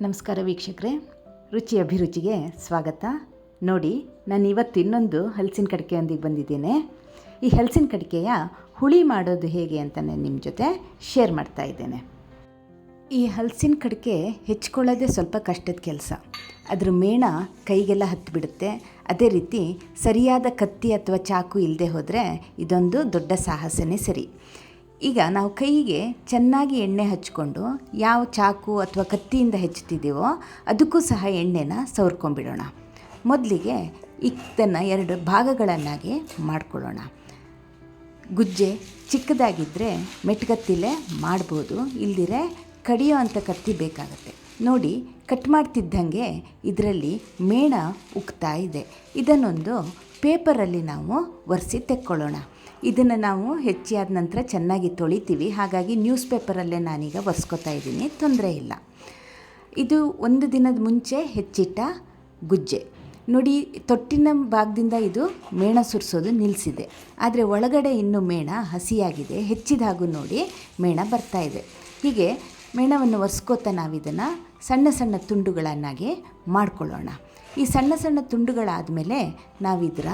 ನಮಸ್ಕಾರ ವೀಕ್ಷಕರೇ, ರುಚಿ ಅಭಿರುಚಿಗೆ ಸ್ವಾಗತ. ನೋಡಿ, ನಾನು ಇವತ್ತು ಇನ್ನೊಂದು ಹಲಸಿನ ಕಡಿಕೆಯೊಂದಿಗೆ ಬಂದಿದ್ದೇನೆ. ಈ ಹಲಸಿನ ಕಡಿಕೆಯ ಹುಳಿ ಮಾಡೋದು ಹೇಗೆ ಅಂತ ನಾನು ನಿಮ್ಮ ಜೊತೆ ಶೇರ್ ಮಾಡ್ತಾ ಇದ್ದೇನೆ. ಈ ಹಲಸಿನ ಕಡಿಕೆ ಹೆಚ್ಕೊಳ್ಳೋದೇ ಸ್ವಲ್ಪ ಕಷ್ಟದ ಕೆಲಸ. ಅದ್ರ ಮೇಣ ಕೈಗೆಲ್ಲ ಹತ್ತಿಬಿಡುತ್ತೆ. ಅದೇ ರೀತಿ ಸರಿಯಾದ ಕತ್ತಿ ಅಥವಾ ಚಾಕು ಇಲ್ಲದೆ ಹೋದರೆ ಇದೊಂದು ದೊಡ್ಡ ಸಾಹಸನೇ ಸರಿ. ಈಗ ನಾವು ಕೈಗೆ ಚೆನ್ನಾಗಿ ಎಣ್ಣೆ ಹಚ್ಕೊಂಡು ಯಾವ ಚಾಕು ಅಥವಾ ಕತ್ತಿಯಿಂದ ಹೆಚ್ಚುತ್ತಿದ್ದೀವೋ ಅದಕ್ಕೂ ಸಹ ಎಣ್ಣೆನ ಸವರ್ಕೊಂಡ್ಬಿಡೋಣ. ಮೊದಲಿಗೆ ಇದನ್ನು 2 ಭಾಗಗಳನ್ನಾಗಿ ಮಾಡ್ಕೊಳ್ಳೋಣ. ಗುಜ್ಜೆ ಚಿಕ್ಕದಾಗಿದ್ದರೆ ಮೆಟ್ಕತ್ತಿಲೇ ಮಾಡ್ಬೋದು, ಇಲ್ದಿರೆ ಕಡಿಯೋ ಅಂಥ ಕತ್ತಿ ಬೇಕಾಗುತ್ತೆ. ನೋಡಿ, ಕಟ್ ಮಾಡ್ತಿದ್ದಂಗೆ ಇದರಲ್ಲಿ ಮೇಣ ಉಕ್ತಾ ಇದೆ. ಇದನ್ನೊಂದು ಪೇಪರಲ್ಲಿ ನಾವು ಒರೆಸಿ ತೆಕ್ಕೊಳ್ಳೋಣ. ಇದನ್ನು ನಾವು ಹೆಚ್ಚಿಯಾದ ನಂತರ ಚೆನ್ನಾಗಿ ತೊಳಿತೀವಿ, ಹಾಗಾಗಿ ನ್ಯೂಸ್ ಪೇಪರಲ್ಲೇ ನಾನೀಗ ಒರೆಸ್ಕೊತಾ ಇದ್ದೀನಿ, ತೊಂದರೆ ಇಲ್ಲ. ಇದು 1 ದಿನದ ಮುಂಚೆ ಹೆಚ್ಚಿಟ್ಟ ಗುಜ್ಜೆ. ನೋಡಿ, ತೊಟ್ಟಿನ ಭಾಗದಿಂದ ಇದು ಮೇಣ ಸುರಿಸೋದು ನಿಲ್ಲಿಸಿದೆ, ಆದರೆ ಒಳಗಡೆ ಇನ್ನೂ ಮೇಣ ಹಸಿಯಾಗಿದೆ. ಹೆಚ್ಚಿದ ಹಾಗೂ ನೋಡಿ ಮೇಣ ಬರ್ತಾ ಇದೆ. ಹೀಗೆ ಮೇಣವನ್ನು ಒರೆಸ್ಕೋತಾ ನಾವಿದನ್ನು ಸಣ್ಣ ಸಣ್ಣ ತುಂಡುಗಳನ್ನಾಗಿ ಮಾಡ್ಕೊಳ್ಳೋಣ. ಈ ಸಣ್ಣ ಸಣ್ಣ ತುಂಡುಗಳಾದಮೇಲೆ ನಾವಿದರ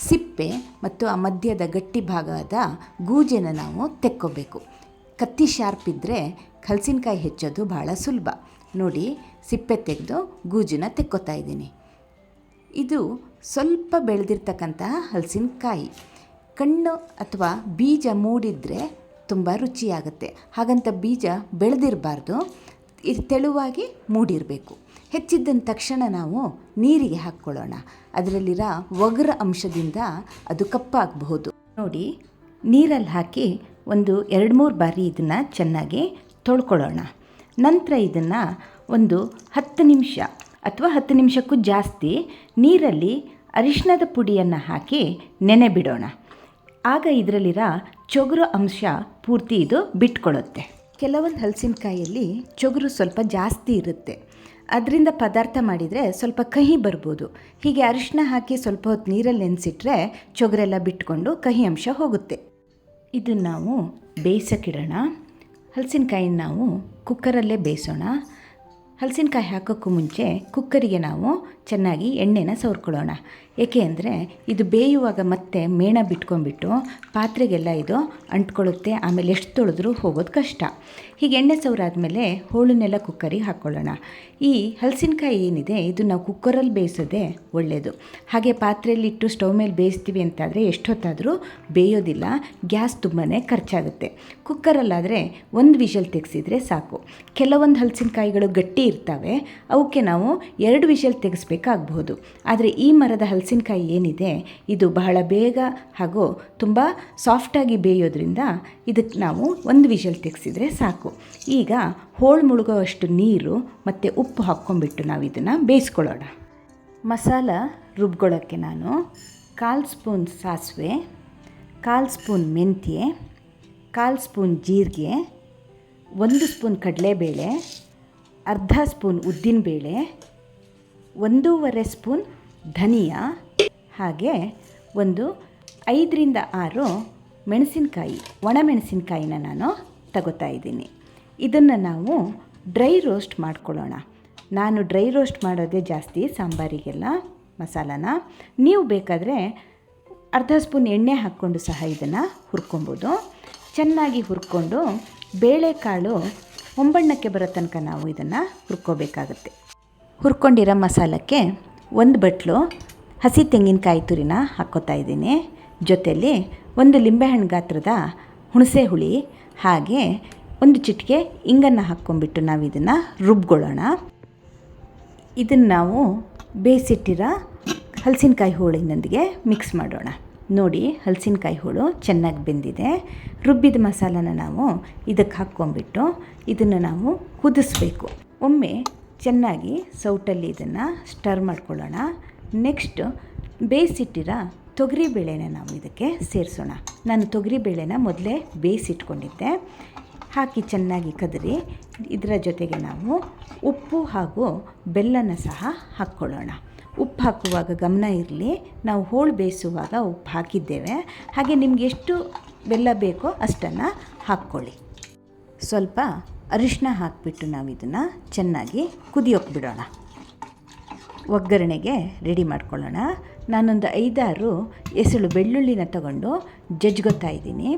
ಸಿಪ್ಪೆ ಮತ್ತು ಆ ಮಧ್ಯದ ಗಟ್ಟಿ ಭಾಗದ ಗೂಜನ್ನು ನಾವು ತೆಕ್ಕೋಬೇಕು. ಕತ್ತಿ ಶಾರ್ಪ್ ಇದ್ದರೆ ಹಲಸಿನಕಾಯಿ ಹೆಚ್ಚೋದು ಭಾಳ ಸುಲಭ. ನೋಡಿ, ಸಿಪ್ಪೆ ತೆಗೆದು ಗೂಜನ್ನು ತೆಕ್ಕೋತಾ ಇದ್ದೀನಿ. ಇದು ಸ್ವಲ್ಪ ಬೆಳೆದಿರ್ತಕ್ಕಂತಹ ಹಲಸಿನಕಾಯಿ. ಕಣ್ಣು ಅಥವಾ ಬೀಜ ಮೂಡಿದರೆ ತುಂಬ ರುಚಿಯಾಗುತ್ತೆ. ಹಾಗಂತ ಬೀಜ ಬೆಳೆದಿರಬಾರ್ದು, ತೆಳುವಾಗಿ ಮೂಡಿರಬೇಕು. ಹೆಚ್ಚಿದ್ದಂಥ ತಕ್ಷಣ ನಾವು ನೀರಿಗೆ ಹಾಕ್ಕೊಳ್ಳೋಣ. ಅದರಲ್ಲಿರೋ ಒಗರ ಅಂಶದಿಂದ ಅದು ಕಪ್ಪಾಗಬಹುದು. ನೋಡಿ, ನೀರಲ್ಲಿ ಹಾಕಿ ಒಂದು 2-3 ಬಾರಿ ಇದನ್ನು ಚೆನ್ನಾಗಿ ತೊಳ್ಕೊಳ್ಳೋಣ. ನಂತರ ಇದನ್ನು ಒಂದು 10 ನಿಮಿಷ ಅಥವಾ 10 ನಿಮಿಷಕ್ಕೂ ಜಾಸ್ತಿ ನೀರಲ್ಲಿ ಅರಿಶಿಣದ ಪುಡಿಯನ್ನು ಹಾಕಿ ನೆನೆ ಬಿಡೋಣ. ಆಗ ಇದರಲ್ಲಿರೋ ಚೊಗುರು ಅಂಶ ಪೂರ್ತಿ ಇದು ಬಿಟ್ಕೊಳ್ಳುತ್ತೆ. ಕೆಲವೊಂದು ಹಲಸಿನಕಾಯಲ್ಲಿ ಚೊಗುರು ಸ್ವಲ್ಪ ಜಾಸ್ತಿ ಇರುತ್ತೆ, ಅದರಿಂದ ಪದಾರ್ಥ ಮಾಡಿದರೆ ಸ್ವಲ್ಪ ಕಹಿ ಬರ್ಬೋದು. ಹೀಗೆ ಅರಿಶಿನ ಹಾಕಿ ಸ್ವಲ್ಪ ಹೊತ್ತು ನೀರಲ್ಲಿ ನೆನೆಸಿಟ್ರೆ ಚೊಗರೆಲ್ಲ ಬಿಟ್ಕೊಂಡು ಕಹಿ ಅಂಶ ಹೋಗುತ್ತೆ. ಇದನ್ನು ನಾವು ಬೇಯಿಸೋಕ್ಕಿಡೋಣ. ಹಲಸಿನಕಾಯಿನ ನಾವು ಕುಕ್ಕರಲ್ಲೇ ಬೇಯಿಸೋಣ. ಹಲಸಿನಕಾಯಿ ಹಾಕೋಕ್ಕೂ ಮುಂಚೆ ಕುಕ್ಕರಿಗೆ ನಾವು ಚೆನ್ನಾಗಿ ಎಣ್ಣೆನ ಸವರ್ಕೊಳ್ಳೋಣ. ಏಕೆ ಅಂದರೆ ಇದು ಬೇಯುವಾಗ ಮತ್ತೆ ಮೇಣ ಬಿಟ್ಕೊಂಡ್ಬಿಟ್ಟು ಪಾತ್ರೆಗೆಲ್ಲ ಇದು ಅಂಟ್ಕೊಳ್ಳುತ್ತೆ. ಆಮೇಲೆ ಎಷ್ಟು ತೊಳೆದ್ರೂ ಹೋಗೋದು ಕಷ್ಟ. ಹೀಗೆ ಎಣ್ಣೆ ಸವರಾದ್ಮೇಲೆ ಹೋಳನ್ನೆಲ್ಲ ಕುಕ್ಕರಿಗೆ ಹಾಕ್ಕೊಳ್ಳೋಣ. ಈ ಹಲಸಿನಕಾಯಿ ಏನಿದೆ ಇದು ನಾವು ಕುಕ್ಕರಲ್ಲಿ ಬೇಯಿಸೋದೇ ಒಳ್ಳೆಯದು. ಹಾಗೆ ಪಾತ್ರೆಯಲ್ಲಿ ಇಟ್ಟು ಸ್ಟವ್ ಮೇಲೆ ಬೇಯಿಸ್ತೀವಿ ಅಂತಾದರೆ ಎಷ್ಟೊತ್ತಾದರೂ ಬೇಯೋದಿಲ್ಲ, ಗ್ಯಾಸ್ ತುಂಬಾ ಖರ್ಚಾಗುತ್ತೆ. ಕುಕ್ಕರಲ್ಲಾದರೆ 1 ವಿಷಲ್ ತೆಗೆಸಿದರೆ ಸಾಕು. ಕೆಲವೊಂದು ಹಲಸಿನಕಾಯಿಗಳು ಗಟ್ಟಿ ಇರ್ತವೆ, ಅವಕ್ಕೆ ನಾವು 2 ವಿಷಲ್ ತೆಗೆಸ್ಬೇಕಾಗಬಹುದು. ಆದರೆ ಈ ಮರದ ಹಲಸಿನಕಾಯಿ ಏನಿದೆ ಇದು ಬಹಳ ಬೇಗ ಹಾಗೂ ತುಂಬ ಸಾಫ್ಟಾಗಿ ಬೇಯೋದ್ರಿಂದ ಇದಕ್ಕೆ ನಾವು 1 ವಿಷಲ್ ತೆಗೆಸಿದರೆ ಸಾಕು. ಈಗ ಹೋಳು ಮುಳುಗೋವಷ್ಟು ನೀರು ಮತ್ತು ಉಪ್ಪು ಹಾಕ್ಕೊಂಡ್ಬಿಟ್ಟು ನಾವು ಇದನ್ನು ಬೇಯಿಸ್ಕೊಳ್ಳೋಣ. ಮಸಾಲ ರುಬ್ಕೊಳ್ಳೋಕ್ಕೆ ನಾನು 1/4 ಸ್ಪೂನ್ ಸಾಸಿವೆ, 1/4 ಸ್ಪೂನ್ ಮೆಂತ್ಯೆ, 1/4 ಸ್ಪೂನ್ ಜೀರಿಗೆ, 1 ಸ್ಪೂನ್ ಕಡಲೆಬೇಳೆ, ಅರ್ಧ ಸ್ಪೂನ್ ಉದ್ದಿನಬೇಳೆ, 1.5 ಸ್ಪೂನ್ ಧನಿಯಾ, ಹಾಗೆ ಒಂದು 5ರಿಂದ 6 ಮೆಣಸಿನಕಾಯಿ, ಒಣಮೆಣಸಿನಕಾಯಿನ ನಾನು ತಗೋತಾ ಇದ್ದೀನಿ. ಇದನ್ನು ನಾವು ಡ್ರೈ ರೋಸ್ಟ್ ಮಾಡ್ಕೊಳ್ಳೋಣ. ನಾನು ಡ್ರೈ ರೋಸ್ಟ್ ಮಾಡೋದೇ ಜಾಸ್ತಿ ಸಾಂಬಾರಿಗೆಲ್ಲ ಮಸಾಲಾನ. ನೀವು ಬೇಕಾದರೆ ಅರ್ಧ ಸ್ಪೂನ್ ಎಣ್ಣೆ ಹಾಕ್ಕೊಂಡು ಸಹ ಇದನ್ನು ಹುರ್ಕೊಬೋದು. ಚೆನ್ನಾಗಿ ಹುರ್ಕೊಂಡು ಬೇಳೆಕಾಳು ಹೊಂಬಣ್ಣಕ್ಕೆ ಬರೋ ತನಕ ನಾವು ಇದನ್ನು ಹುರ್ಕೋಬೇಕಾಗುತ್ತೆ. ಹುರ್ಕೊಂಡಿರೋ ಮಸಾಲಕ್ಕೆ 1 ಬಟ್ಲು ಹಸಿ ತೆಂಗಿನಕಾಯಿ ತುರಿನ ಹಾಕ್ಕೋತಾ ಇದ್ದೀನಿ. ಜೊತೆಯಲ್ಲಿ 1 ಲಿಂಬೆಹಣ್ಣು ಗಾತ್ರದ ಹುಣಸೆ ಹುಳಿ, ಹಾಗೆ 1 ಚಿಟಿಕೆ ಇಂಗನ್ನು ಹಾಕ್ಕೊಂಡ್ಬಿಟ್ಟು ನಾವು ಇದನ್ನು ರುಬ್ಕೊಳ್ಳೋಣ. ಇದನ್ನು ನಾವು ಬೇಯಿಸಿಟ್ಟಿರೋ ಹಲಸಿನಕಾಯಿ ಹೋಳಿನೊಂದಿಗೆ ಮಿಕ್ಸ್ ಮಾಡೋಣ. ನೋಡಿ, ಹಲಸಿನಕಾಯಿ ಹೋಳು ಚೆನ್ನಾಗಿ ಬೆಂದಿದೆ. ರುಬ್ಬಿದ ಮಸಾಲನ ನಾವು ಇದಕ್ಕೆ ಹಾಕ್ಕೊಂಡ್ಬಿಟ್ಟು ಇದನ್ನು ನಾವು ಕುದಿಸ್ಬೇಕು. ಒಮ್ಮೆ ಚೆನ್ನಾಗಿ ಸೌಟಲ್ಲಿ ಇದನ್ನು ಸ್ಟರ್ ಮಾಡ್ಕೊಳ್ಳೋಣ. ನೆಕ್ಸ್ಟು ಬೇಯಿಸಿಟ್ಟಿರೋ ತೊಗರಿಬೇಳೆನ ನಾವು ಇದಕ್ಕೆ ಸೇರಿಸೋಣ. ನಾನು ತೊಗರಿಬೇಳೆನ ಮೊದಲೇ ಬೇಯಿಸಿಟ್ಕೊಂಡಿದ್ದೆ. ಹಾಕಿ ಚೆನ್ನಾಗಿ ಕದರಿ ಇದರ ಜೊತೆಗೆ ನಾವು ಉಪ್ಪು ಹಾಗೂ ಬೆಲ್ಲನ ಸಹ ಹಾಕ್ಕೊಳ್ಳೋಣ. ಉಪ್ಪು ಹಾಕುವಾಗ ಗಮನ ಇರಲಿ, ನಾವು ಹೋಳು ಬೇಯಿಸುವಾಗ ಉಪ್ಪು ಹಾಕಿದ್ದೇವೆ. ಹಾಗೆ ನಿಮ್ಗೆ ಎಷ್ಟು ಬೆಲ್ಲ ಬೇಕೋ ಅಷ್ಟನ್ನು ಹಾಕ್ಕೊಳ್ಳಿ. ಸ್ವಲ್ಪ ಅರಿಶಿನ ಹಾಕಿಬಿಟ್ಟು ನಾವು ಇದನ್ನು ಚೆನ್ನಾಗಿ ಕುದಿಯೋಕೆ ಬಿಡೋಣ. ಒಗ್ಗರಣೆಗೆ ರೆಡಿ ಮಾಡ್ಕೊಳ್ಳೋಣ. ನಾನೊಂದು 5-6 ಎಸಳು ಬೆಳ್ಳುಳ್ಳಿನ ತಗೊಂಡು ಜಜ್ಗೊತ್ತಾ ಇದ್ದೀನಿ.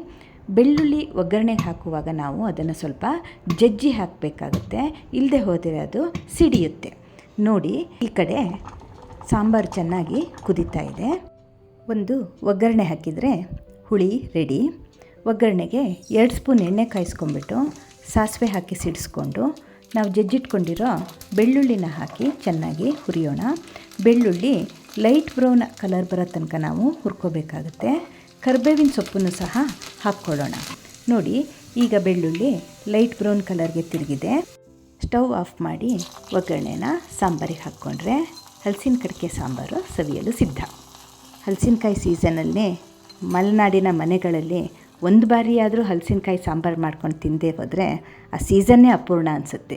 ಬೆಳ್ಳುಳ್ಳಿ ಒಗ್ಗರಣೆಗೆ ಹಾಕುವಾಗ ನಾವು ಅದನ್ನು ಸ್ವಲ್ಪ ಜಜ್ಜಿ ಹಾಕಬೇಕಾಗುತ್ತೆ, ಇಲ್ಲದೆ ಹೋದರೆ ಅದು ಸಿಡಿಯುತ್ತೆ. ನೋಡಿ, ಈ ಕಡೆ ಸಾಂಬಾರು ಚೆನ್ನಾಗಿ ಕುದೀತಾ ಇದೆ. ಒಂದು ಒಗ್ಗರಣೆ ಹಾಕಿದರೆ ಹುಳಿ ರೆಡಿ. ಒಗ್ಗರಣೆಗೆ 2 ಸ್ಪೂನ್ ಎಣ್ಣೆ ಕಾಯಿಸ್ಕೊಂಡ್ಬಿಟ್ಟು ಸಾಸಿವೆ ಹಾಕಿ ಸಿಡಿಸ್ಕೊಂಡು ನಾವು ಜಜ್ಜಿಟ್ಕೊಂಡಿರೋ ಬೆಳ್ಳುಳ್ಳಿನ ಹಾಕಿ ಚೆನ್ನಾಗಿ ಹುರಿಯೋಣ. ಬೆಳ್ಳುಳ್ಳಿ ಲೈಟ್ ಬ್ರೌನ್ ಕಲರ್ ಬರೋ ತನಕ ನಾವು ಹುರ್ಕೋಬೇಕಾಗುತ್ತೆ. ಕರಿಬೇವಿನ ಸೊಪ್ಪನ್ನು ಸಹ ಹಾಕ್ಕೊಳ್ಳೋಣ. ನೋಡಿ, ಈಗ ಬೆಳ್ಳುಳ್ಳಿ ಲೈಟ್ ಬ್ರೌನ್ ಕಲರ್ಗೆ ತಿರುಗಿದೆ. ಸ್ಟವ್ ಆಫ್ ಮಾಡಿ ಒಗ್ಗರಣೆನ ಸಾಂಬಾರಿಗೆ ಹಾಕ್ಕೊಂಡ್ರೆ ಹಲಸಿನ ಕಡಿಕೆ ಸಾಂಬಾರು ಸವಿಯಲು ಸಿದ್ಧ. ಹಲಸಿನಕಾಯಿ ಸೀಸನಲ್ಲಿ ಮಲೆನಾಡಿನ ಮನೆಗಳಲ್ಲಿ ಒಂದು ಬಾರಿಯಾದರೂ ಹಲಸಿನಕಾಯಿ ಸಾಂಬಾರು ಮಾಡ್ಕೊಂಡು ತಿಂದೇ ಹೋದರೆ ಆ ಸೀಸನ್ನೇ ಅಪೂರ್ಣ ಅನಿಸುತ್ತೆ.